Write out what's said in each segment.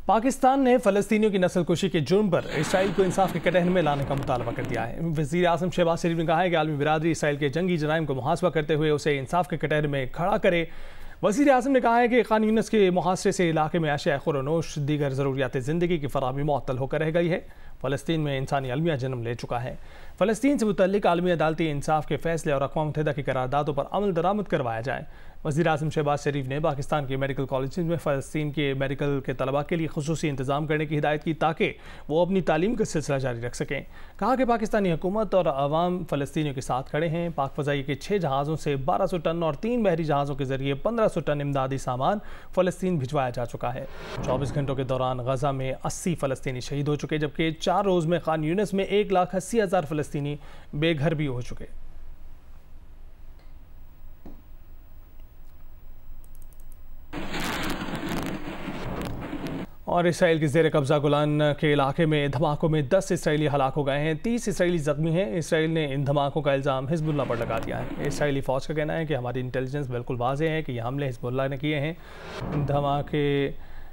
पाकिस्तान ने फ़लस्तीनियों की नस्लकुशी के जुर्म पर इसराइल को इंसाफ के कटहरे में लाने का मुतालबा कर दिया है। वज़ीर आज़म शहबाज शरीफ ने कहा है कि आलमी बिरादरी इसराइल के जंगी जराइम को मुहासबा करते हुए उसे इंसाफ के कटहरे में खड़ा करे। वज़ीर आज़म ने कहा है कि खान यूनिस के मुहासरे से इलाके में अशिया खुरनोश दीगर ज़रूरियात ज़िंदगी की फराहमी मुअत्तल होकर रह गई है। फ़लस्तीन में इंसानी अलमिया जन्म ले चुका है। फ़लस्तीन से मुतल्लिक़ आलमी अदालती इंसाफ के फ़ैसले और अक़वाम मुत्तहिदा की करारदादों पर अमल दरामद करवाया जाए। वज़ीर आज़म शहबाज शरीफ ने पाकिस्तान के मेडिकल कॉलेज में फ़लस्तीन के मेडिकल के तलबा के लिए ख़ुसूसी इंतज़ाम करने की हिदायत की ताकि वो अपनी तालीम का सिलसिला जारी रख सकें। कहा कि पाकिस्तानी हुकूमत और अवाम फ़लस्तीनियों के साथ खड़े हैं। पाक फ़ज़ाई के 6 जहाज़ों से 1200 टन और 3 बहरी जहाज़ों के ज़रिए 1500 टन इमदादी सामान फ़लस्तीन भिजवाया जा चुका है। 24 घंटों के दौरान गज़ा में 80 फ़लस्तीनी शहीद हो चुके, जबकि 4 रोज़ में खान यूनिस में 1,80,000 फ़लस्तीनी बेघर भी हो चुके। और इसराइल के ज़ेर कब्ज़ा गोलान के इलाके में धमाकों में 10 इसराइली हलाक हो गए हैं, 30 इसराइली ज़ख्मी हैं। इसराइल ने इन धमाकों का इल्ज़ाम हिज़्बुल्लाह पर लगा दिया है। इसराइली फ़ौज का कहना है कि हमारी इंटेलिजेंस बिल्कुल वाज़ेह है कि ये हमले हिज़्बुल्लाह ने किए हैं। धमाके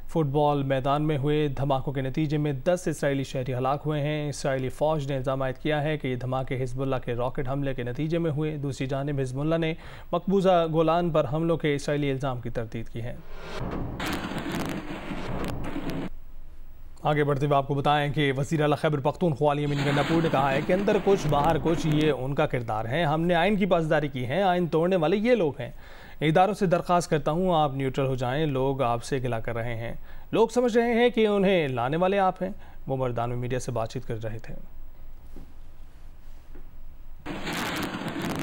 फुटबॉल मैदान में हुए धमाकों के नतीजे में 10 इसराइली शहरी हलाक हुए हैं। इसराइली फ़ौज ने इल्ज़ाम आयद किया है कि ये धमाके हिज़्बुल्लाह के रॉकेट हमले के नतीजे में हुए। दूसरी जानिब हिज़्बुल्लाह ने मकबूजा गोलान पर हमलों के इसराइली इल्ज़ाम की तरदीद की है। आगे बढ़ते हुए आपको बताएं कि वज़ीर आला खैबर पख्तूनख्वा यामीन गंडापुर ने कहा है कि अंदर कुछ बाहर कुछ ये उनका किरदार है। हमने आइन की पासदारी की है, आइन तोड़ने वाले ये लोग हैं। इदारों से दरख्वास्त करता हूँ आप न्यूट्रल हो जाएं, लोग आपसे गिला कर रहे हैं। लोग समझ रहे हैं कि उन्हें लाने वाले आप हैं। वो मर्दान में मीडिया से बातचीत कर रहे थे।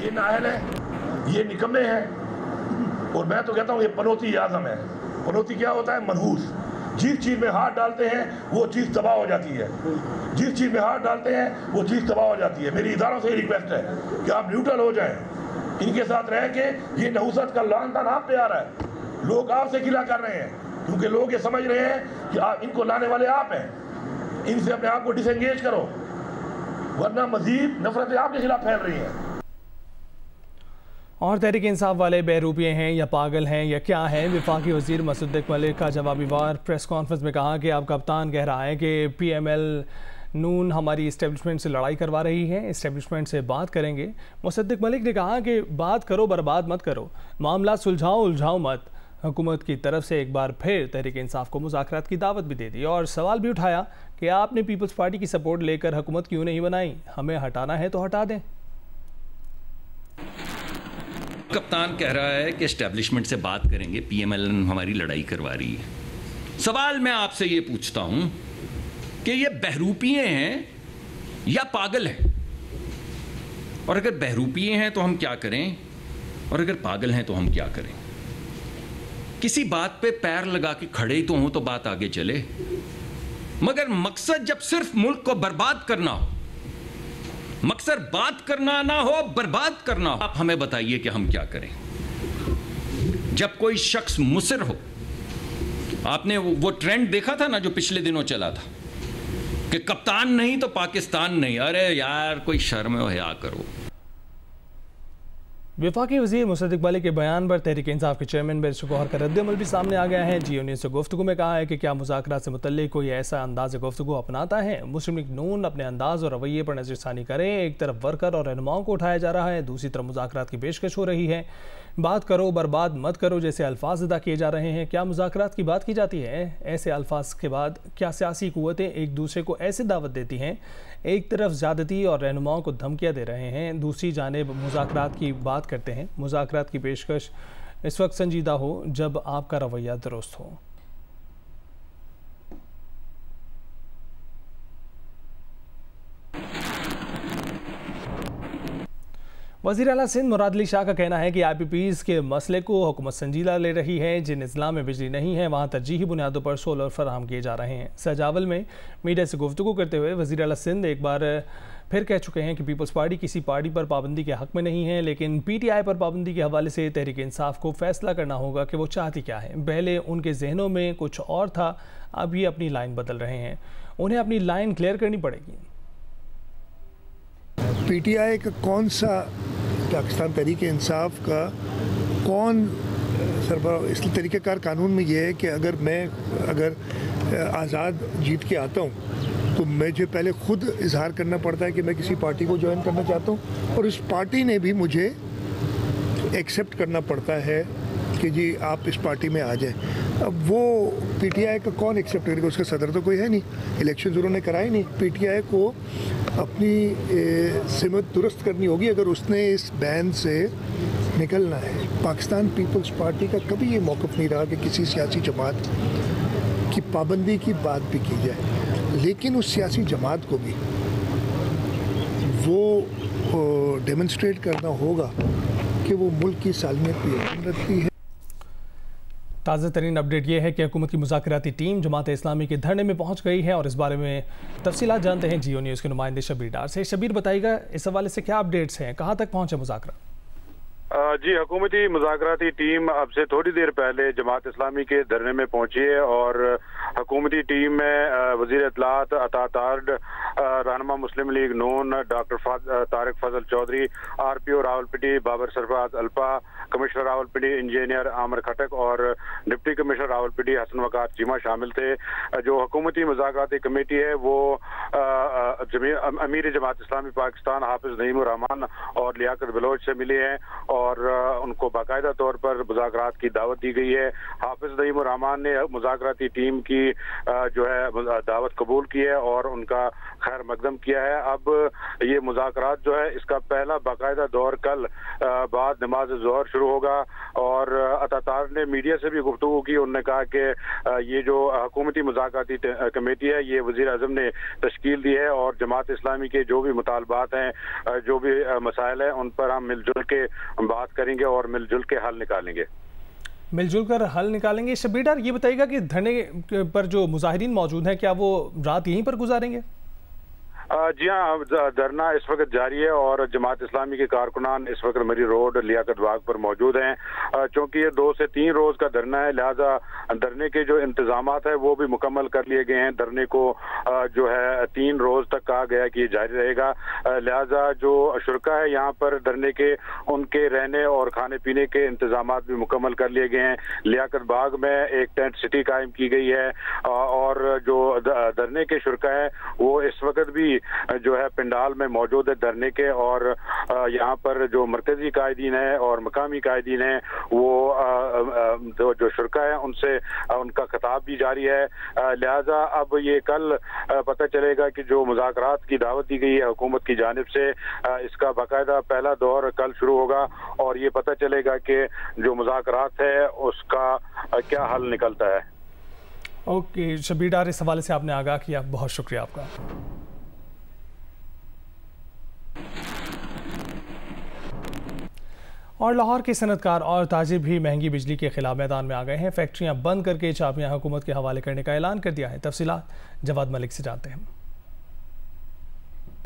ये नाअहल है, ये निकम्मे हैं, और मैं तो कहता हूँ ये पनौती आज़म है। पनौती क्या होता है? मनहूस। जिस चीज़ में हाथ डालते हैं वो चीज़ तबाह हो जाती है। जिस चीज़ में हाथ डालते हैं वो चीज़ तबाह हो जाती है। मेरी इदारों से रिक्वेस्ट है कि आप न्यूट्रल हो जाएं। इनके साथ रह के ये नहुसत का लानतान आप पे आ रहा है। लोग आपसे गिला कर रहे हैं क्योंकि लोग ये समझ रहे हैं कि आप इनको लाने वाले आप हैं। इनसे अपने आप को डिसएंगेज करो, वरना मजीद नफरतें आपके खिलाफ फैल रही हैं। और तहरीक इंसाफ वाले बहरूपिये हैं या पागल हैं या क्या हैं? वफाकी वज़ीर मुसद्दिक़ मलिक का जवाबी वार प्रेस कॉन्फ्रेंस में कहा कि अब कप्तान कह रहा है कि PML नून हमारी इस्टेब्लिशमेंट से लड़ाई करवा रही है, इस्टेब्लिशमेंट से बात करेंगे। मुसद्दिक़ मलिक ने कहा कि बात करो, बर्बाद मत करो, मामला सुलझाओ, उलझाओ मत। हुकूमत की तरफ से एक बार फिर तहरीक इंसाफ को मुज़ाकरात की दावत भी दे दी और सवाल भी उठाया कि आपने पीपल्स पार्टी की सपोर्ट लेकर हुकूमत क्यों नहीं बनाई? हमें हटाना है तो हटा दें। कप्तान कह रहा है कि एस्टेब्लिशमेंट से बात करेंगे, PML हमारी लड़ाई करवा रही है। सवाल मैं आपसे ये पूछता हूं कि ये बहरूपिये हैं या पागल हैं? और अगर बहरूपिये हैं तो हम क्या करें, और अगर पागल हैं तो हम क्या करें? किसी बात पे पैर लगा के खड़े ही तो हों तो बात आगे चले, मगर मकसद जब सिर्फ मुल्क को बर्बाद करना हो, मकसद बात करना ना हो, बर्बाद करना हो, आप हमें बताइए कि हम क्या करें। जब कोई शख्स मुसर हो, आपने वो ट्रेंड देखा था ना जो पिछले दिनों चला था कि कप्तान नहीं तो पाकिस्तान नहीं। अरे यार, कोई शर्म हो, हया करो। वफाकी वज़ीर मुसद्दिक़ मलिक के बयान पर तहरीक इंसाफ के चेयरमैन बैरिस्टर गौहर का रद्द-ए-अमल भी सामने आ गया है। G न्यूज़ से गुफ्तगू में कहा है कि क्या मुज़ाकरात से मुतल्लिक़ कोई ऐसा अंदाज़ गुफ्तगू अपनाता है? मुस्लिम लीग नून अपने अंदाज़ और रवैये पर नज़रसानी करें। एक तरफ वर्कर और रहनुमाओं को उठाया जा रहा है, दूसरी तरफ मुज़ाकरात की पेशकश हो रही है। बात करो, बर्बाद मत करो जैसे अल्फाज अदा किए जा रहे हैं। क्या मुज़ाकरात की बात की जाती है? ऐसे अल्फाज के बाद क्या सियासी क़ुव्वतें एक दूसरे को ऐसे दावत देती हैं? एक तरफ ज़्यादती और रहनुमाओं को धमकियाँ दे रहे हैं, दूसरी जानिब मुज़ाकरात की बात करते हैं। मुज़ाकरात की पेशकश इस वक्त संजीदा हो जब आपका रवैया दुरुस्त हो। वज़ीर आला सिंध मुराद अली शाह का कहना है कि IPPs के मसले को हुकूमत संजीदा ले रही है। जिन अजला में बिजली नहीं है वहाँ तरजीही बुनियादों पर सोलर फराहम किए जा रहे हैं। सजावल में मीडिया से गुफ्तगू करते हुए वज़ीर आला सिंध एक बार फिर कह चुके हैं कि पीपल्स पार्टी किसी पार्टी पर पाबंदी के हक़ में नहीं है, लेकिन PTI पर पाबंदी के हवाले से तहरीक इंसाफ को फैसला करना होगा कि वो चाहती क्या है। पहले उनके जहनों में कुछ और था, अब ये अपनी लाइन बदल रहे हैं। उन्हें अपनी लाइन क्लियर करनी पड़ेगी। PTI का कौन सा, पाकिस्तान तहरीक इंसाफ का कौन सरबराह इस तरीक़ेकार कानून में ये है कि अगर आज़ाद जीत के आता हूँ तो मुझे पहले खुद इजहार करना पड़ता है कि मैं किसी पार्टी को ज्वाइन करना चाहता हूँ, और इस पार्टी ने भी मुझे एक्सेप्ट करना पड़ता है कि जी आप इस पार्टी में आ जाएं। अब वो पीटीआई का कौन एक्सेप्ट करेगा, उसका सदर तो कोई है नहीं, इलेक्शन उन्होंने कराए नहीं। पीटीआई को अपनी सिमत दुरुस्त करनी होगी अगर उसने इस बैन से निकलना है। पाकिस्तान पीपल्स पार्टी का कभी ये मौक़िफ़ नहीं रहा कि किसी सियासी जमात की पाबंदी की बात भी की जाए, लेकिन उस सियासी जमात को भी वो डेमोन्स्ट्रेट करना होगा कि वो मुल्क की सालमियत भी यकीन रखती है। ताज़ा तरीन अपडेट ये है कि हुकूमत की मुज़ाकराती टीम जमात इस्लामी के धरने में पहुंच गई है और इस बारे में तफसीलात जानते हैं जियो न्यूज़ के नुमाइंदे शबीर डार से। शबीर, बताइएगा इस हवाले से क्या अपडेट्स हैं, कहाँ तक पहुँचे मुज़ाकरा? जी, हुकूमती मुज़ाकराती टीम अब से थोड़ी देर पहले जमात इस्लामी के धरने में पहुंची है और हुकूमती टीम में वज़ीर इत्तलात अता तारड, रहनुमा Muslim League Noon doctor Tariq Fazal Chaudhry, RPO Rawalpindi Babar Sarfraz Alpa, commissioner Rawalpindi engineer Aamir Khattak और डिप्टी कमिश्नर रावलपिंडी हसन वकार चीमा शामिल थे। जो हुकूमती मुज़ाकराती कमेटी है वो अमीर जमात इस्लामी पाकिस्तान हाफिज नईमुर रहमान और लियाकत बलोच से मिली है और उनको बाकायदा तौर पर मुज़ाकरात की दावत दी गई है। हाफिज नईमुर रहमान ने मुज़ाकराती टीम की जो है दावत कबूल की है और उनका खैर मकदम किया है। अब ये मुज़ाकरात जो है इसका पहला बाकायदा दौर कल बाद नमाज ज़ोहर शुरू होगा और अतातार ने मीडिया से भी गुफ्तगू की। उन्होंने कहा कि ये जो हुकूमती मुज़ाकराती कमेटी है ये वज़ीर आज़म ने तश्कील दी है और जमात इस्लामी के जो भी मुतालबात हैं, जो भी मसाइल हैं, उन पर हम मिलजुल के बात करेंगे और मिलजुल के हल निकालेंगे। मिलजुल कर हल निकालेंगे। शबीर डार, ये बताइएगा कि धरने पर जो मुजाहिरीन मौजूद हैं क्या वो रात यहीं पर गुजारेंगे? जी हाँ, धरना इस वक्त जारी है और जमात इस्लामी के कारकुनान इस वक्त मरी रोड लियाकत बाग पर मौजूद हैं। चूँकि ये 2 से 3 रोज का धरना है, लिहाजा धरने के जो इंतजामात है वो भी मुकम्मल कर लिए गए हैं। धरने को जो है 3 रोज तक कहा गया कि ये जारी रहेगा। लिहाजा जो शुरका है यहाँ पर धरने के, उनके रहने और खाने पीने के इंतजामात भी मुकम्मल कर लिए गए हैं। लियाकत बाग में एक टेंट सिटी कायम की गई है और जो धरने के शुरका है वो इस वक्त भी जो है पंडाल में मौजूद है धरने के और यहाँ पर जो मरकजी कायदीन है और मकामी कायदीन है वो जो शुरका है उनसे उनका खिताब भी जारी है। लिहाजा अब ये कल पता चलेगा कि जो मुज़ाकरात की दावत दी गई है हुकूमत की जानिब से, इसका बाकायदा पहला दौर कल शुरू होगा और ये पता चलेगा कि जो मुज़ाकरात है उसका क्या हल निकलता है। ओके शबीर डार, इस हवाले से आपने आगाह किया, बहुत शुक्रिया आपका। और लाहौर के सनतकार और ताजिर भी महंगी बिजली के खिलाफ मैदान में आ गए हैं। फैक्ट्रियां बंद करके चाबियां हुकूमत के हवाले करने का ऐलान कर दिया है। तफसीलात जवाद मलिक से जानते हैं।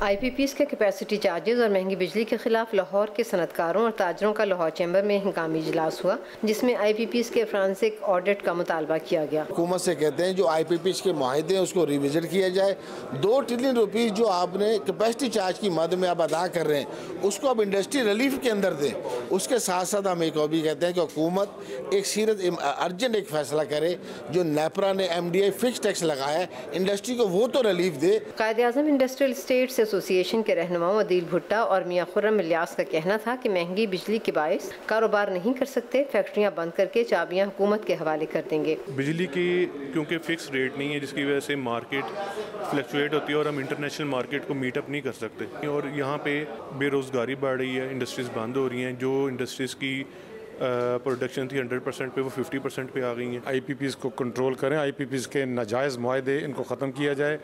IPPs के कैपेसिटी चार्जेस और महंगी बिजली के खिलाफ लाहौर के सनतकारों और ताजरों का लाहौर चैम्बर में हंगामी इजलास हुआ, जिसमें IPPs के फ्रांसिक ऑडिट का मुतालबा किया गया। हुकूमत से कहते हैं जो IPPs के माहिदे हैं उसको रिविजिट किया जाए। 2 ट्रिलियन रुपीज़ जो आपने कैपेसिटी चार्ज की मद में आप अदा कर रहे हैं उसको आप इंडस्ट्री रिलीफ के अंदर दें। उसके साथ साथ हम एक और भी कहते हैं कि हुकूमत एक सीरत अर्जेंट एक फैसला करे, जो नेपरा ने MDI फिक्स टैक्स लगाया है इंडस्ट्री को वो तो रिलीफ दे। कायद-ए-आज़म इंडस्ट्रियल स्टेट्स एसोसिएशन के रहनुमाओं अदील भुट्टा और मियां खुर्रम इलियास का कहना था कि महंगी बिजली के बायस कारोबार नहीं कर सकते, फैक्ट्रियां बंद करके चाबियां हुकूमत के हवाले कर देंगे। बिजली की क्योंकि फिक्स रेट नहीं है जिसकी वजह से मार्केट फ्लक्चुएट होती है और हम इंटरनेशनल मार्केट को मीट अप नहीं कर सकते और यहाँ पे बेरोज़गारी बढ़ रही है, इंडस्ट्रीज़ बंद हो रही हैं। जो इंडस्ट्रीज़ की प्रोडक्शन थी 100% पे वो 50% पे आ गई हैं। IPPs को कंट्रोल करें, IPPs के नाजायज़ मुआहदे इनको ख़त्म किया जाए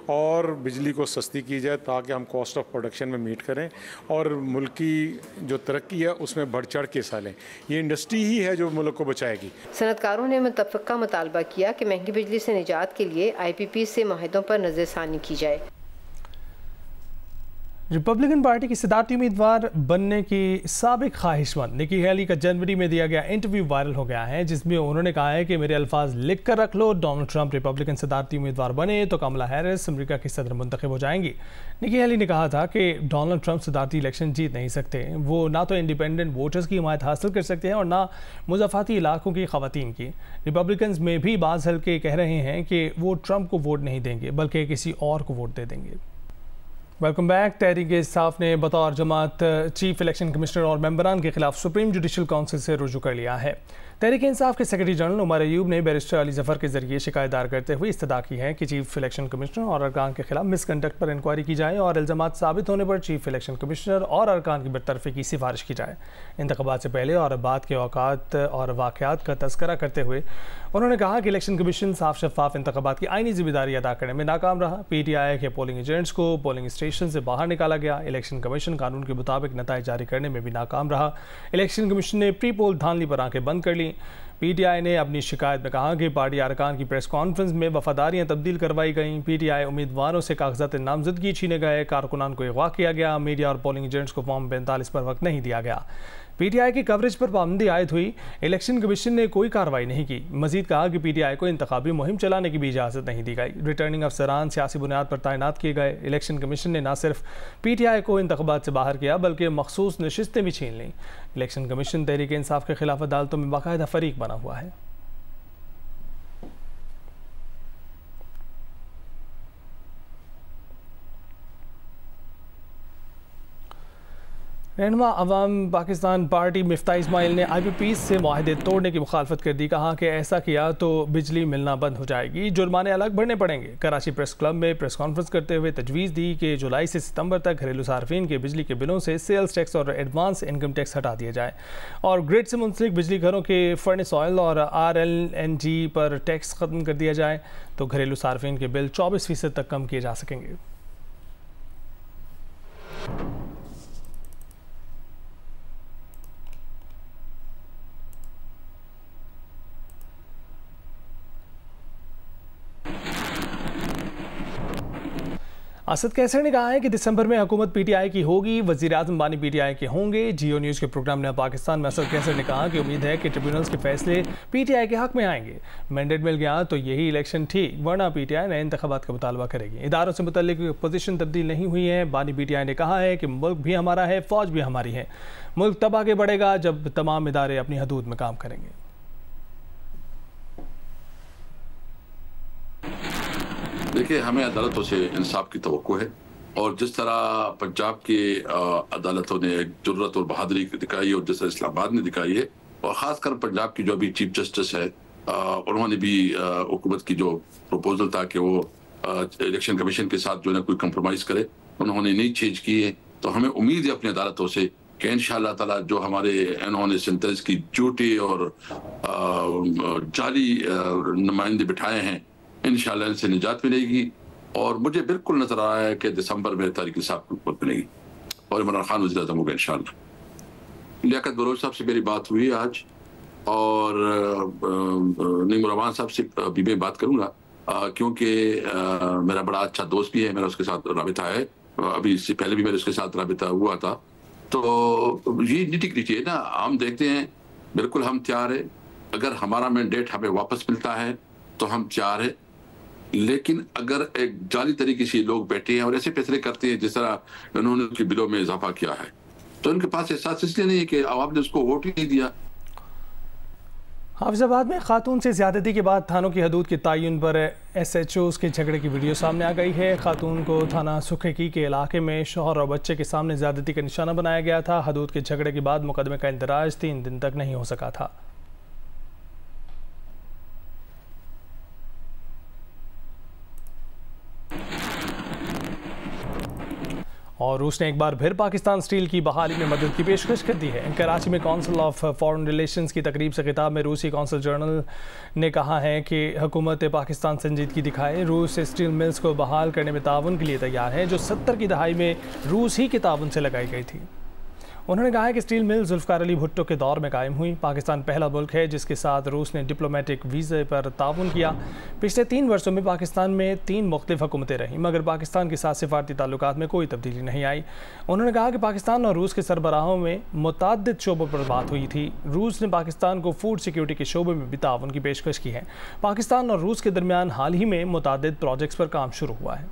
और बिजली को सस्ती की जाए ताकि हम कॉस्ट ऑफ प्रोडक्शन में मीट करें और मुल्क की जो तरक्की है उसमें बढ़ चढ़ के हिस्सा लें। ये इंडस्ट्री ही है जो मुल्क को बचाएगी। सनतकारों ने मुतफ़क़ा मुतालबा किया कि महंगी बिजली से निजात के लिए IPPs से मुआहदों पर नज़रसानी की जाए। रिपब्लिकन पार्टी की सदारती उम्मीदवार बनने की साबिक ख्वाहिशमंद निकी हेली का जनवरी में दिया गया इंटरव्यू वायरल हो गया है, जिसमें उन्होंने कहा है कि मेरे अल्फाज लिख कर रख लो, डोनाल्ड ट्रंप रिपब्लिकन सदारती उम्मीदवार बने तो कमला हैरिस अमेरिका की सदर मुंतखब हो जाएंगी। निकी हेली ने कहा था कि डोनाल्ड ट्रंप सदारती इलेक्शन जीत नहीं सकते, वो ना तो इंडिपेंडेंट वोटर्स की हिमायत हासिल कर सकते हैं और ना मुज़ाफ़ाती इलाकों की ख़वातीन की। रिपब्लिकन में भी बाज़ हल्के कह रहे हैं कि वो ट्रंप को वोट नहीं देंगे बल्कि किसी और को वोट दे देंगे। Welcome back. तहरीक इंसाफ ने बतौर जमात चीफ इलेक्शन कमिश्नर और मेंबरान के खिलाफ सुप्रीम जुडिशल काउंसिल से रुजू कर लिया है। तहरीक इंसाफ के सेक्रेटरी जनरल उमर अयूब ने बैरिस्टर अली जफर के जरिए शिकायत दायर करते हुए इस्तदा की है कि चीफ इलेक्शन कमिश्नर और अरकान के खिलाफ मिसकंडक्ट पर इंक्वायरी की जाए और इल्जामात साबित होने पर चीफ इलेक्शन कमिश्नर और अरकान की बरतरफी की सिफारिश की जाए। इंतखाबात से पहले और बाद के औकात और वाक़यात का तस्करा करते हुए उन्होंने कहा कि इलेक्शन कमीशन साफ शफाफ इंतखाबात की आईनी जिम्मेदारी अदा करने में नाकाम रहा। PTI के पोलिंग एजेंट्स को पोलिंग स्टेशन से बाहर निकाला गया। इलेक्शन कमीशन कानून के मुताबिक नताइज जारी करने में भी नाकाम रहा। इलेक्शन कमीशन ने प्री पोल धांधली पर आंखें बंद कर ली। PTI ने अपनी शिकायत में कहा कि पार्टी अरकान की प्रेस कॉन्फ्रेंस में वफादारियां तब्दील करवाई गईं। PTI उम्मीदवारों से कागजात नामजदगी छीने गए, कारकुनान को अगवा किया गया, मीडिया और पोलिंग एजेंट्स को फॉर्म 45 पर वक्त नहीं दिया गया। PTI की कवरेज पर पाबंदी आयद हुई। इलेक्शन कमीशन ने कोई कार्रवाई नहीं की। मजीद कहा कि PTI को इंतखाबी मुहिम चलाने की भी इजाज़त नहीं दी गई। रिटर्निंग अफसरान सियासी बुनियाद पर तैनात किए गए। इलेक्शन कमीशन ने न सिर्फ PTI को इंतखाबात से बाहर किया बल्कि मखसूस नशिस्तें भी छीन लीं। इलेक्शन कमीशन तहरीक इंसाफ के खिलाफ अदालतों में बाकायदा फरीक बना हुआ है। रहनुमा अवाम पाकिस्तान पार्टी मिफ्ता इस्माइल ने IPPs से मुआहदे तोड़ने की मुखालफत कर दी। कहा कि ऐसा किया तो बिजली मिलना बंद हो जाएगी, जुर्माने अलग भरने पड़ेंगे। कराची प्रेस क्लब में प्रेस कॉन्फ्रेंस करते हुए तजवीज़ दी कि जुलाई से सितंबर तक घरेलू सार्फिन के बिजली के बिलों से सेल्स टैक्स और एडवांस इनकम टैक्स हटा दिया जाए और ग्रिड से मुंसलिक बिजली घरों के फर्नेस ऑयल और RLNG पर टैक्स ख़त्म कर दिया जाए तो घरेलू सार्फिन के बिल 24% तक कम किए जा सकेंगे। असद कैसर ने कहा है कि दिसंबर में हुकूमत PTI की होगी, वज़ीर आज़म बानी PTI के होंगे। जियो न्यूज़ के प्रोग्राम ने पाकिस्तान में असद कैसर ने कहा कि उम्मीद है कि ट्रिब्यूनल्स के फैसले PTI के हक में आएंगे। मैंडेट मिल गया तो यही इलेक्शन ठीक, वरना PTI नए इंतखाबात का मुतालबा करेगी। इदारों से मुतल्लिक पोजीशन तब्दील नहीं हुई है। बानी PTI ने कहा है कि मुल्क भी हमारा है, फ़ौज भी हमारी है। मुल्क तब आगे बढ़ेगा जब तमाम इदारे अपनी हदूद में काम करेंगे। देखिए, हमें अदालतों से इंसाफ की तवक्को है और जिस तरह पंजाब की अदालतों ने जुर्रत और बहादुरी दिखाई और जिस तरह इस्लामाबाद ने दिखाई है, और ख़ासकर पंजाब की जो अभी चीफ जस्टिस है, उन्होंने भी हुकूमत की जो प्रपोजल था कि वो इलेक्शन कमीशन के साथ जो है कोई कंप्रोमाइज़ करे, उन्होंने नहीं चेंज की है। तो हमें उम्मीद है अपनी अदालतों से कि इंशाअल्लाह ताला जो हमारे इन्होंने सेंटेंस की झूठी और जाली नुमाइंदे बिठाए हैं, इंशाअल्लाह इनसे निजात मिलेगी। और मुझे बिल्कुल नजर आ रहा है कि दिसंबर में तहरीक इंसाफ की हुकूमत मिलेगी और इमरान खान वज़ीर आज़म होगा इंशाअल्लाह। लियाकत बलोच साहब से मेरी बात हुई आज और नीम रवान साहब से भी मैं बात करूँगा क्योंकि मेरा बड़ा अच्छा दोस्त भी है, मेरा उसके साथ राबिता है, अभी इससे पहले भी मेरे उसके साथ राबिता हुआ था। तो ये निटी-ग्रिटी है ना, हम देखते हैं, बिल्कुल हम तैयार है। अगर हमारा मैंडेट हमें वापस मिलता है तो हम तैयार है, लेकिन अगर एक जाली तरीके से लोग बैठे हैं और ऐसे फैसले करते हैं जिस तरह उन्होंने उनके बिलों में इजाफा किया है, तो उनके पास एहसास इसलिए नहीं है कि आवाम ने उसको वोट ही नहीं दिया। हाफिजाबाद में खातून से ज्यादती के बाद थानों की हदूद के तयन पर SHOs के झगड़े की वीडियो सामने आ गई है। खातून को थाना सुखेकी के इलाके में शौहर और बच्चे के सामने ज्यादती का निशाना बनाया गया था। हदूद के झगड़े के बाद मुकदमे का इंदराज 3 दिन तक नहीं हो सका था। और रूस ने एक बार फिर पाकिस्तान स्टील की बहाली में मदद की पेशकश कर दी है। कराची में काउंसिल ऑफ फॉरेन रिलेशंस की तकरीब से खिताब में रूसी काउंसिल जनरल ने कहा है कि हुकूमत पाकिस्तान संजीदगी दिखाए, रूस स्टील मिल्स को बहाल करने में ताउन के लिए तैयार है जो 70 की दहाई में रूस ही के ताउन से लगाई गई थी। उन्होंने कहा है कि स्टील मिल जुल्फ़िकार अली भुट्टो के दौर में कायम हुई। पाकिस्तान पहला मुल्क है जिसके साथ रूस ने डिप्लोमेटिक वीज़े पर ताउन किया। पिछले 3 वर्षों में पाकिस्तान में 3 मुख्तलिफ हुकूमतें रहीं, मगर पाकिस्तान के साथ सिफारती ताल्लुकात में कोई तब्दीली नहीं आई। उन्होंने कहा कि पाकिस्तान और रूस के सरबराहों में मुतअद्दिद शोबों पर बात हुई थी। रूस ने पाकिस्तान को फूड सिक्योरिटी के शोबे में भी ताउन की पेशकश की है। पाकिस्तान और रूस के दरमियान हाल ही में मुतअद्दिद प्रोजेक्ट्स पर काम शुरू हुआ है।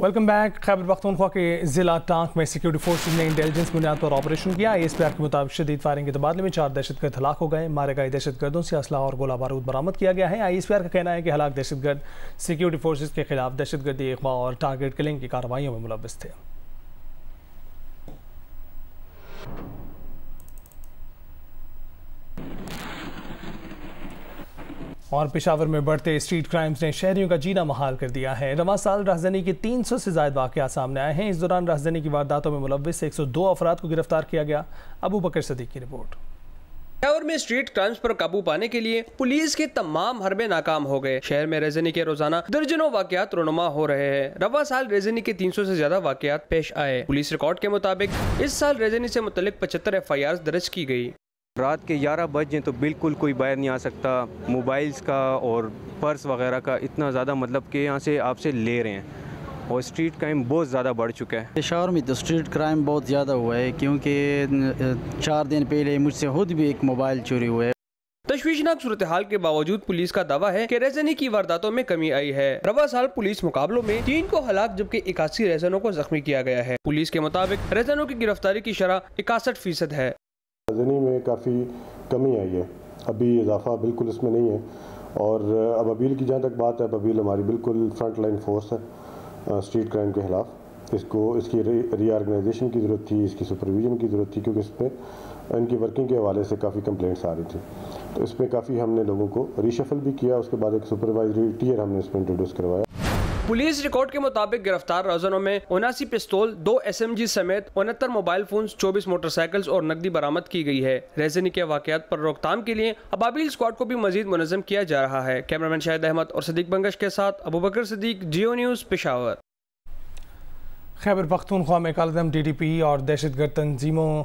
Welcome back. खैबर पख्तूनख्वा के ज़िला टांक में सिक्योरिटी फोर्सेज ने इंटेलिजेंस बुनियाद पर ऑपरेशन किया। ISPR के मुताबिक शदीद फायरिंग के तबादले में 4 दहशतगर्द हलाक हो गए। मारे गए दहशतगर्दों से असला और गोला बारूद बरामद किया गया है। ISPR का कहना है कि हलाक दहशतगर्द सिक्योरिटी फोर्सेज के खिलाफ दहशतगर्दी अगवा और टारगेट किलिंग की कार्रवाइयों में मुलव्वस थे। और पेशावर में बढ़ते स्ट्रीट क्राइम्स ने शहरियों का जीना महाल कर दिया है। रवां साल राजधानी के 300 से ज़ायद वाक़यात सामने आए हैं। इस दौरान राजधानी की वारदातों में मुलव्वस 102 अफराद को गिरफ्तार किया गया। अबू बकर सदीक की रिपोर्ट। पेशावर में स्ट्रीट क्राइम्स पर काबू पाने के लिए पुलिस के तमाम हरबे नाकाम हो गए। शहर में रेजनी के रोजाना दर्जनों वाकयात रोनुमा हो रहे हैं। रवा साल रेजनी के 300 से ज्यादा वाकयात पेश आए। पुलिस रिकॉर्ड के मुताबिक इस साल रेजनी से मुतल्लिक 75 FIR दर्ज की गई। रात के 11 बजे तो बिल्कुल कोई बाहर नहीं आ सकता। मोबाइल्स का और पर्स वगैरह का इतना ज़्यादा मतलब कि यहाँ से आपसे ले रहे हैं और स्ट्रीट क्राइम बहुत ज़्यादा बढ़ चुका है। पेशावर में तो स्ट्रीट क्राइम बहुत ज़्यादा हुआ है क्योंकि 4 दिन पहले मुझसे खुद भी एक मोबाइल चोरी हुआ है। तशवीशनाक सूरत हाल के बावजूद पुलिस का दावा है कि रेजनी की वारदातों में कमी आई है। रवा साल पुलिस मुकाबलों में 3 को हलाक जबकि 81 रेजनों को जख्मी किया गया है। पुलिस के मुताबिक रेजनों की गिरफ्तारी की शरह 61% है। रेजनी में काफ़ी कमी आई है, अभी इजाफा बिल्कुल इसमें नहीं है। और अब अबील की जहाँ तक बात है, अबील हमारी बिल्कुल फ्रंट लाइन फोर्स है स्ट्रीट क्राइम के ख़िलाफ़। इसकी रीऑर्गेनाइजेशन की ज़रूरत थी, इसकी सुपरविजन की ज़रूरत थी, क्योंकि इस पर इनकी वर्किंग के हवाले से काफ़ी कंप्लेंट्स आ रही थी। तो इसमें काफ़ी हमने लोगों को रीशफल भी किया। उसके बाद एक सुपरवाइजरी टीयर हमने इसमें इंट्रोड्यूस करवाया। पुलिस रिकॉर्ड के मुताबिक गिरफ्तार रौजनों में 79 पिस्तौल, 2 SMG समेत 69 मोबाइल फोन, 24 मोटरसाइकिल्स और नकदी बरामद की गई है। रेजनी के वाकयात पर रोकथाम के लिए अबाबिल स्क्वाड को भी मजीद मुनज़्ज़म किया जा रहा है। कैमरामैन शाहिद अहमद और सदीक बंगश के साथ अबू बकर सदीक, जियो न्यूज़, पेशावर। खैबर पख्तूनख्वा में कालदम DDP और दहशतगर्द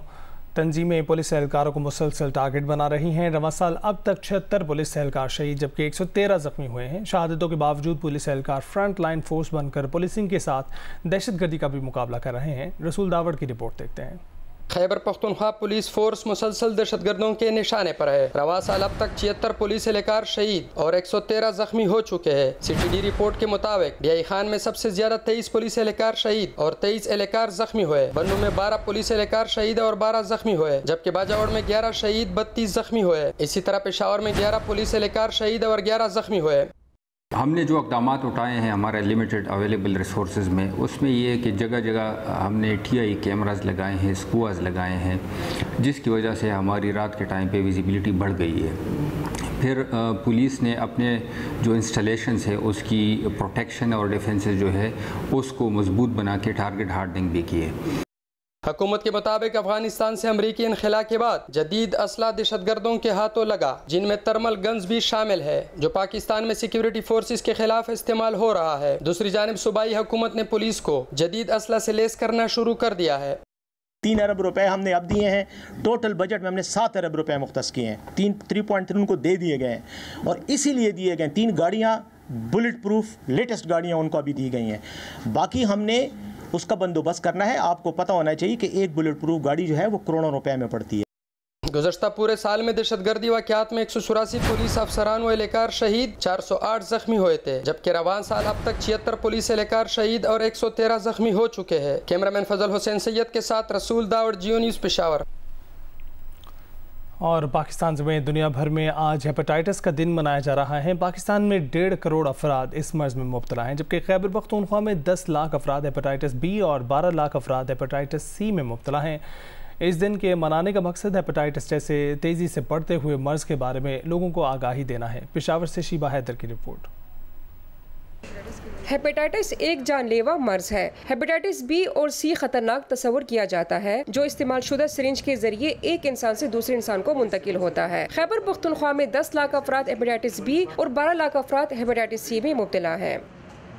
तंजीमें पुलिस एहलकारों को मुसलसल टारगेट बना रही हैं। रवां साल अब तक 76 पुलिस एहलकार शहीद जबकि 113 जख्मी हुए हैं। शहादतों के बावजूद पुलिस एहलकार फ्रंट लाइन फोर्स बनकर पुलिसिंग के साथ दहशतगर्दी का भी मुकाबला कर रहे हैं। रसूल दावड़ की रिपोर्ट देखते हैं। खैबर पख्तूनख्वा पुलिस फोर्स मुसलसल दहशतगर्दों के निशाने पर है। रवा साल अब तक 76 पुलिस एहलकार शहीद और 113 जख्मी हो चुके हैं। CTD रिपोर्ट के मुताबिक DI खान में सबसे ज्यादा 23 पुलिस एहलकार शहीद और 23 एहलकार जख्मी हुए। बन्नू में 12 पुलिस एहलकार शहीद और 12 जख्मी हुए, जबकि बाजावड़ में 11 शहीद 32 जख्मी हुए। इसी तरह पेशावर में 11 पुलिस एहलकार शहीद और 11 जख्मी हुए। हमने जो इक़दामात उठाए हैं हमारे लिमिटेड अवेलेबल रिसोर्सेज में, उसमें ये है कि जगह जगह हमने TI कैमरास लगाए हैं, स्क्वाड्स लगाए हैं, जिसकी वजह से हमारी रात के टाइम पे विजिबिलिटी बढ़ गई है। फिर पुलिस ने अपने जो इंस्टॉलेशंस है उसकी प्रोटेक्शन और डिफेंसेस जो है उसको मजबूत बना के टारगेट हार्डनिंग भी किए। हुकूमत के मुताबिक अफगानिस्तान से अमरीकी इनखला के बाद जदीद असला दहशतगर्दों के हाथों लगा, जिनमें थर्मल गन्स भी शामिल है, जो पाकिस्तान में सिक्योरिटी फोर्सेस के खिलाफ इस्तेमाल हो रहा है। दूसरी जानिब सूबाई हुकूमत ने पुलिस को जदीद असला से लेस करना शुरू कर दिया है। 3 अरब रुपए हमने अब दिए हैं। टोटल बजट में हमने 7 अरब रुपए मुख्तस किए हैं। 3.3 उनको दे दिए गए हैं और इसीलिए दिए गए 3 गाड़ियाँ बुलेट प्रूफ लेटेस्ट गाड़ियाँ उनको अभी दी गई हैं। बाकी हमने उसका बंदोबस्त करना है। आपको पता होना चाहिए कि एक बुलेट प्रूफ गाड़ी जो है वो करोड़ों रुपए में पड़ती है। गुज़श्ता पूरे साल में दहशतगर्दी वाक़यात में 184 पुलिस अफसरान व एहलकार शहीद, 408 जख्मी हुए थे, जबकि रवान साल अब तक 76 पुलिस एहलकार शहीद और 113 जख्मी हो चुके हैं। कैमरामैन फजल हुसैन सैयद के साथ रसूल दावड़, जियो न्यूज़, पेशावर। और पाकिस्तान समेत दुनिया भर में आज हेपेटाइटिस का दिन मनाया जा रहा है। पाकिस्तान में 1.5 करोड़ अफराद इस मर्ज़ में मुब्तला हैं, जबकि खैबर पख्तूनख्वा में 10 लाख अफराद हेपेटाइटिस B और 12 लाख अफराद हेपेटाइटिस C में मुब्तला हैं। इस दिन के मनाने का मकसद हेपेटाइटिस जैसे तेज़ी से बढ़ते हुए मर्ज़ के बारे में लोगों को आगाही देना है। पेशावर से शीबा हैदर की रिपोर्ट। हेपेटाइटिस एक जानलेवा मर्ज है। हेपेटाइटिस B और C खतरनाक तस्वुर किया जाता है, जो इस्तेमाल शुदा सिरिंज के जरिए एक इंसान से दूसरे इंसान को मुंतकिल होता है। खैबर पख्तूनख्वा में 10 लाख अफराद हेपेटाइटिस B और 12 लाख अफराद हेपेटाइटिस C में मुब्तला हैं।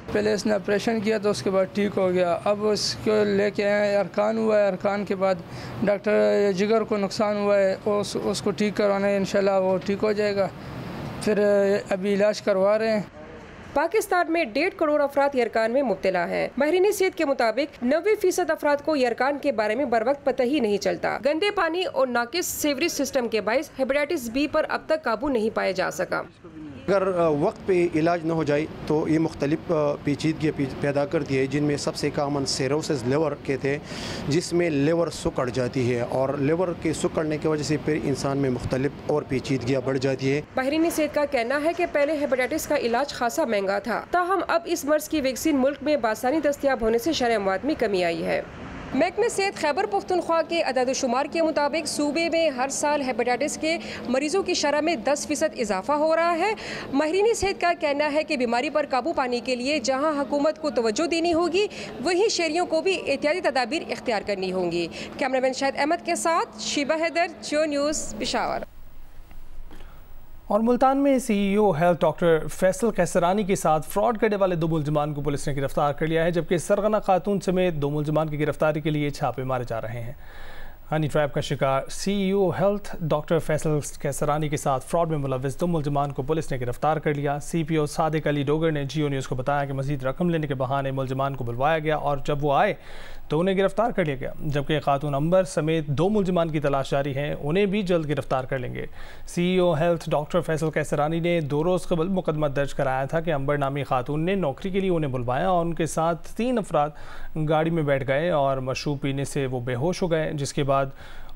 पहले इसने ऑपरेशन किया तो उसके बाद ठीक हो गया। अब उसको लेके आए, अरकान हुआ है, अरकान के बाद डॉक्टर जिगर को नुकसान हुआ है, उसको ठीक करवाना है, इंशाल्लाह वो ठीक हो जाएगा। फिर अभी इलाज करवा रहे हैं। पाकिस्तान में 1.5 करोड़ अफराद यरकान में मुब्तला हैं। माहिरीन सेहत के मुताबिक 90% अफराद को यरकान के बारे में बर वक्त पता ही नहीं चलता। गंदे पानी और नाकिस सीवरेज सिस्टम के बायस हेपेटाइटिस बी पर अब तक काबू नहीं पाया जा सका। अगर वक्त पे इलाज न हो जाए तो ये मुख्तलिफ पेचीदगी पैदा करती है, जिनमें सबसे कामन सिरोसिस लिवर कहते हैं, जिसमें लिवर सुकड़ जाती है और लिवर के सुकड़ने की वजह से फिर इंसान में मुख्तलिफ और पेचीदगियाँ बढ़ जाती है। माहिरीन सेहत का कहना है कि पहले हेपेटाइटिस का इलाज खासा महंगा था, ताहम अब इस मर्ज की वैक्सीन मुल्क में बासानी दस्तयाब होने से शरह अमवात में कमी आई है। महकमे सेहत खैबर पख्तूनख्वा के अदाद-ओ-शुमार के मुताबिक सूबे में हर साल हेपेटाइटिस के मरीजों की शरह में 10% इजाफा हो रहा है। माहिरीन सेहत का कहना है कि बीमारी पर काबू पाने के लिए जहां हुकूमत को तवज्जो देनी होगी, वहीं शहरियों को भी एहतियाती तदाबीर इख्तियार करनी होंगी। कैमरामैन शाहिद अहमद के साथ शीबा हैदर, जियो न्यूज़, पेशावर। और मुल्तान में CEO health doctor Faisal Kaisrani के साथ फ्रॉड करने वाले 2 मुलजमान को पुलिस ने गिरफ्तार कर लिया है, जबकि सरगना खातून समेत 2 मुलजमान की गिरफ्तारी के लिए छापे मारे जा रहे हैं। हनी ट्रैप का शिकार CEO health doctor Faisal Kaisrani के साथ फ्रॉड में मुलविस 2 मुलजमान को पुलिस ने गिरफ्तार कर लिया। सीपीओ सादिक अली डोगर ने जियो न्यूज़ को बताया कि मजीद रकम लेने के बहाने मुलजमान को बुलवाया गया और जब वो आए तो उन्हें गिरफ्तार कर लिया गया, जबकि खातून अंबर समेत 2 मुलजमान की तलाश जारी है, उन्हें भी जल्द गिरफ्तार कर लेंगे। CEO health doctor Faisal Kaisrani ने 2 रोज़ कबल मुकदमा दर्ज कराया था कि अंबर नामी खातून ने नौकरी के लिए उन्हें बुलवाया और उनके साथ 3 अफराद गाड़ी में बैठ गए और मशरूब पीने से वो बेहोश हो गए, जिसके बाद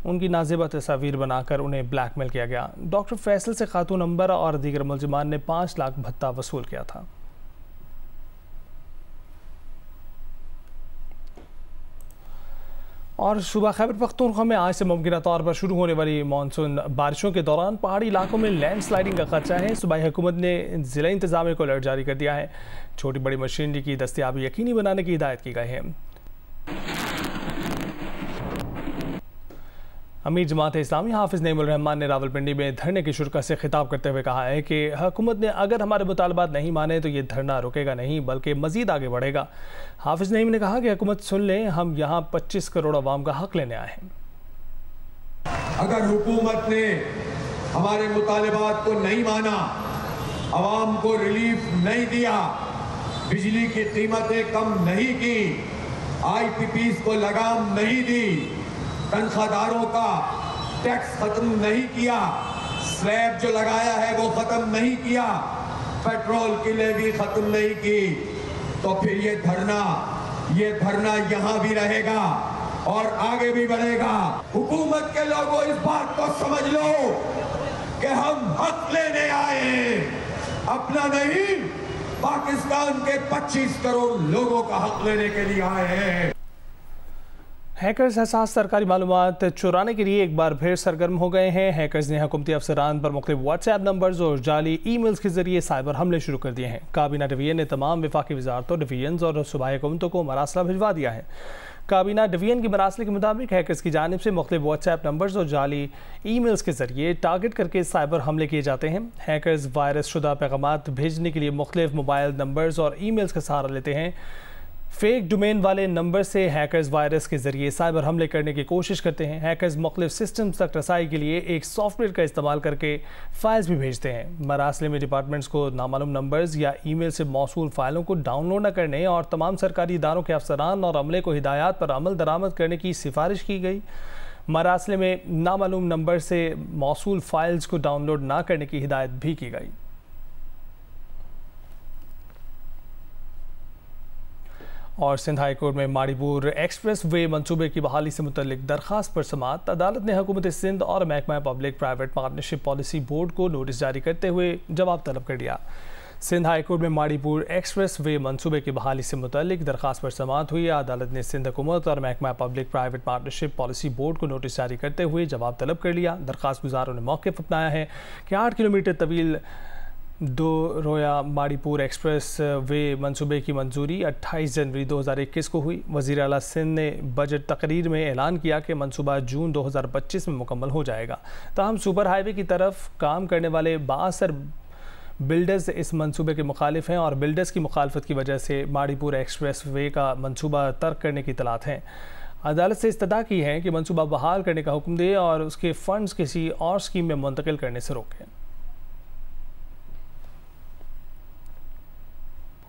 उनकी नाज़ेबा तस्वीर बनाकर उन्हें ब्लैकमेल किया गया। डॉक्टर फैसल से खातून अंबर और दीगर मुलजमान ने 5 लाख भत्ता वसूल किया था। और सूबा खैबर पख्तूनख्वा में आज से मुमकिन तौर पर शुरू होने वाली मानसून बारिशों के दौरान पहाड़ी इलाकों में लैंडस्लाइडिंग का खदशा है। सूबाई हुकूमत ने ज़िला इंतज़ामिया को अलर्ट जारी कर दिया है। छोटी बड़ी मशीनरी की दस्तयाबी यकीनी बनाने की हिदायत की गई है। अमीर जमात इस्लामी हाफिज़ नईमुल रहमान ने रावलपिंडी में धरने की शुरुआत से खिताब करते हुए कहा है कि हुकूमत ने अगर हमारे मुतालबात नहीं माने तो ये धरना रुकेगा नहीं बल्कि मज़ीद आगे बढ़ेगा। हाफिज़ नईम ने कहा कि हुकूमत सुन ले, हम यहाँ 25 करोड़ अवाम का हक लेने आए हैं। अगर हुकूमत ने हमारे मुतालबात को नहीं माना, अवाम को रिलीफ नहीं दिया, बिजली की कीमतें कम नहीं की, IPPs को लगाम नहीं दी, तनख्वाहदारों का टैक्स खत्म नहीं किया, स्लैब जो लगाया है वो खत्म नहीं किया, पेट्रोल की लेवी खत्म नहीं की, तो फिर ये धरना यहाँ भी रहेगा और आगे भी बढ़ेगा। हुकूमत के लोगों इस बात को समझ लो कि हम हक लेने आए हैं, अपना नहीं, पाकिस्तान के 25 करोड़ लोगों का हक लेने के लिए आए हैं। हैकर्स हसास सरकारी मालूमात चुराने के लिए एक बार फिर सरगर्म हो गए हैं। हैकर्स ने हुकूमती अफसरान पर मुख्तलिफ व्हाट्सएप नंबर्स और जाली ईमेल्स के जरिए साइबर हमले शुरू कर दिए हैं। काबीना डिवीजन ने तमाम वफाकी वजारतों, डिवीजन और सूबाई हुकूमतों को मरासला भिजवा दिया है। काबीना डिवीजन की मरासले के मुताबिक हैकर्स की जानिब से मुख्तलिफ व्हाट्सएप नंबर्स और जाली ईमेल्स के जरिए टारगेट करके साइबर हमले किए जाते हैं। हैकर्स वायरस शुदा पैगामात भेजने के लिए मुख्तलिफ मोबाइल नंबर्स और ईमेल्स का सहारा लेते हैं। फेक डोमेन वाले नंबर से हैकर्स वायरस के जरिए साइबर हमले करने की कोशिश करते हैं। हैकर्स मुख्तलिफ सिस्टम्स तक रसाई के लिए एक सॉफ्टवेयर का इस्तेमाल करके फाइल्स भी भेजते हैं। मरासले में डिपार्टमेंट्स को नामालूम नंबर्स या ईमेल से मौसूल फाइलों को डाउनलोड न करने और तमाम सरकारी इदारों के अफसरान और अमले को हिदायत पर अमल दरामद करने की सिफारिश की गई। मरासले में नामालूम नंबर से मौसूल फाइल्स को डाउनलोड ना करने की हिदायत भी की गई। और सिंध हाई कोर्ट में माड़ीपुर एक्सप्रेस वे मनसूबे की बहाली से मुतल्लिक दरख्वास्त पर समाअत। अदालत ने हुकूमत सिंध और महकमा public private partnership policy board को नोटिस जारी करते हुए जवाब तलब कर दिया। सिंध हाई कोर्ट में माड़ीपुर एक्सप्रेस वे मनसूबे की बहाली से मुतल्लिक दरख्वास्त पर समाअत हुई। अदालत ने सिंध हुकूमत और महकमा public private partnership policy board को नोटिस जारी करते हुए जवाब तलब कर लिया। दरख्वास्त गुजारों ने मौक़िफ़ अपनाया है कि 8 किलोमीटर तवील 2 रोया माड़ीपुर एक्सप्रेस वे मनसूबे की मंजूरी 28 जनवरी 2021 को हुई। वज़ीर आला सिंध ने बजट तकरीर में ऐलान किया कि मनसूबा जून 2025 में मुकम्मल हो जाएगा। ताहम सुपर हाईवे की तरफ काम करने वाले बाअसर बिल्डर्स इस मंसूबे के मुखालिफ हैं और बिल्डर्स की मुखालफत की वजह से माड़ीपुर एक्सप्रेस वे का मंसूबा तर्क करने की इतलात हैं। अदालत से इस्तदा की है कि मंसूबा बहाल करने का हुक्म दे और उसके फंड्स किसी और स्कीम में मुंतकिल करने से रोकें।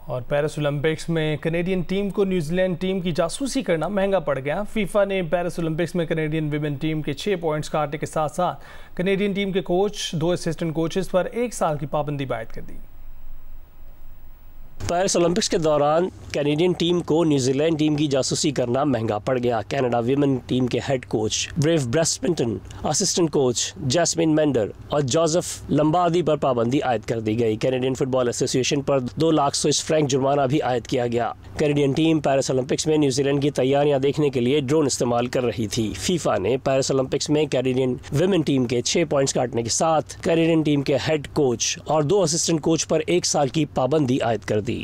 और पेरिस ओलंपिक्स में कनेडियन टीम को न्यूजीलैंड टीम की जासूसी करना महंगा पड़ गया। फीफा ने पेरिस ओलंपिक्स में कनेडियन विमेन टीम के 6 पॉइंट्स काटने के साथ साथ कनेडियन टीम के कोच, 2 असिस्टेंट कोचेस पर 1 साल की पाबंदी आयद कर दी। पेरिस ओलंपिक्स के दौरान कैनेडियन टीम को न्यूजीलैंड टीम की जासूसी करना महंगा पड़ गया। कनाडा विमेन टीम के head coach Bev Priestman, assistant coach Jasmine Mander और जोसेफ लंबार्दी पर पाबंदी आयद कर दी गई। कैनेडियन फुटबॉल एसोसिएशन पर 2 लाख स्विस फ्रैंक जुर्माना भी आयद किया गया। कैनेडियन टीम पेरिस ओलंपिक्स में न्यूजीलैंड की तैयारियां देखने के लिए ड्रोन इस्तेमाल कर रही थी। फीफा ने पेरिस ओलंपिक्स में कैनेडियन विमेन टीम के 6 पॉइंट्स काटने के साथ कैनेडियन टीम के हेड कोच और 2 असिस्टेंट कोच पर 1 साल की पाबंदी आयद कर दी।